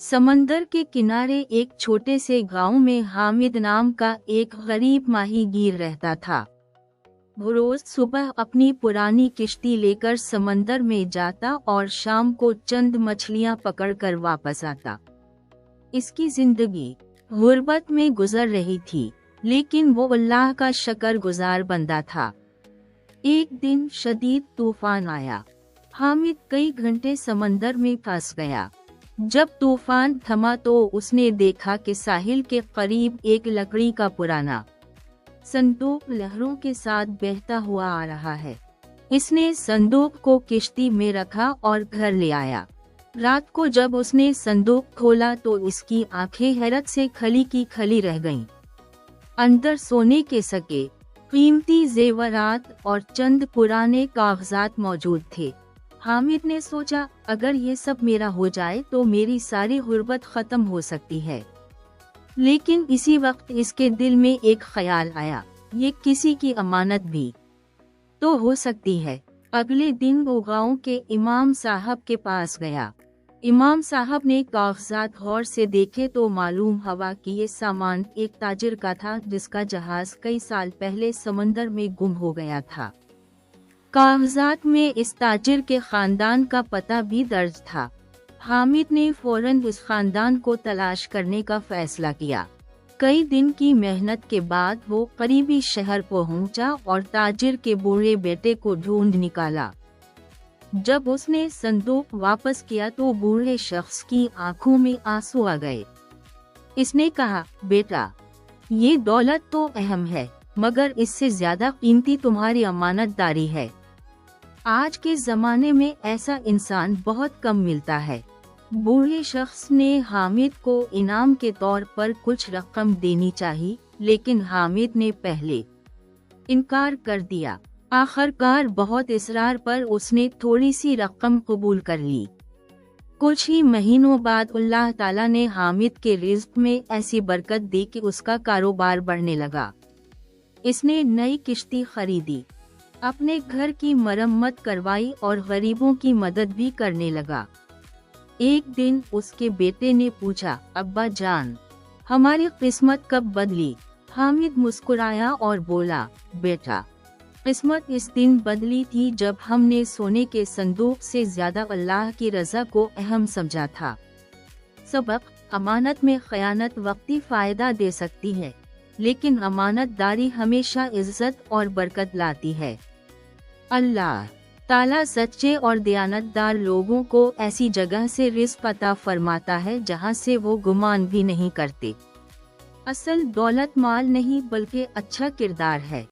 समंदर के किनारे एक छोटे से गांव में हामिद नाम का एक गरीब माहीगीर रहता था। वो रोज सुबह अपनी पुरानी किश्ती लेकर समंदर में जाता और शाम को चंद मछलियां पकड़कर वापस आता। इसकी जिंदगी गुर्बत में गुजर रही थी, लेकिन वो अल्लाह का शुक्रगुजार बंदा था। एक दिन शदीद तूफान आया। हामिद कई घंटे समंदर में फंस गया। जब तूफान थमा तो उसने देखा कि साहिल के करीब एक लकड़ी का पुराना संदूक लहरों के साथ बहता हुआ आ रहा है। इसने संदूक को किश्ती में रखा और घर ले आया। रात को जब उसने संदूक खोला तो इसकी आंखें हैरत से खली की खली रह गईं। अंदर सोने के सके, कीमती जेवरात और चंद पुराने कागजात मौजूद थे। हामिद ने सोचा, अगर ये सब मेरा हो जाए तो मेरी सारी गुर्बत खत्म हो सकती है। लेकिन इसी वक्त इसके दिल में एक ख्याल आया, ये किसी की अमानत भी तो हो सकती है। अगले दिन वो गांव के इमाम साहब के पास गया। इमाम साहब ने कागजात गौर से देखे तो मालूम हुआ कि ये सामान एक ताजिर का था, जिसका जहाज कई साल पहले समंदर में गुम हो गया था। कागजात में इस ताजिर के खानदान का पता भी दर्ज था। हामिद ने फौरन उस खानदान को तलाश करने का फैसला किया। कई दिन की मेहनत के बाद वो करीबी शहर पहुंचा और ताजिर के बूढ़े बेटे को ढूंढ निकाला। जब उसने संदूक वापस किया तो बूढ़े शख्स की आंखों में आंसू आ गए। इसने कहा, बेटा, ये दौलत तो अहम है, मगर इससे ज्यादा कीमती तुम्हारी अमानतदारी है। आज के जमाने में ऐसा इंसान बहुत कम मिलता है। बूढ़े शख्स ने हामिद को इनाम के तौर पर कुछ रकम देनी चाहिए, लेकिन हामिद ने पहले इनकार कर दिया। आखिरकार बहुत इसरार पर उसने थोड़ी सी रकम कबूल कर ली। कुछ ही महीनों बाद अल्लाह ताला ने हामिद के रिज़्क में ऐसी बरकत दी कि उसका कारोबार बढ़ने लगा। इसने नई किश्ती खरीदी, अपने घर की मरम्मत करवाई और गरीबों की मदद भी करने लगा। एक दिन उसके बेटे ने पूछा, अब्बा जान, हमारी किस्मत कब बदली? हामिद मुस्कुराया और बोला, बेटा, किस्मत इस दिन बदली थी जब हमने सोने के संदूक से ज्यादा अल्लाह की रजा को अहम समझा था। सबक: अमानत में खयानत वक्ती फायदा दे सकती है, लेकिन अमानतदारी हमेशा इज्जत और बरकत लाती है। अल्लाह ताला सच्चे और दयानतदार लोगों को ऐसी जगह से रिज़्क अता फरमाता है जहां से वो गुमान भी नहीं करते। असल दौलत माल नहीं बल्कि अच्छा किरदार है।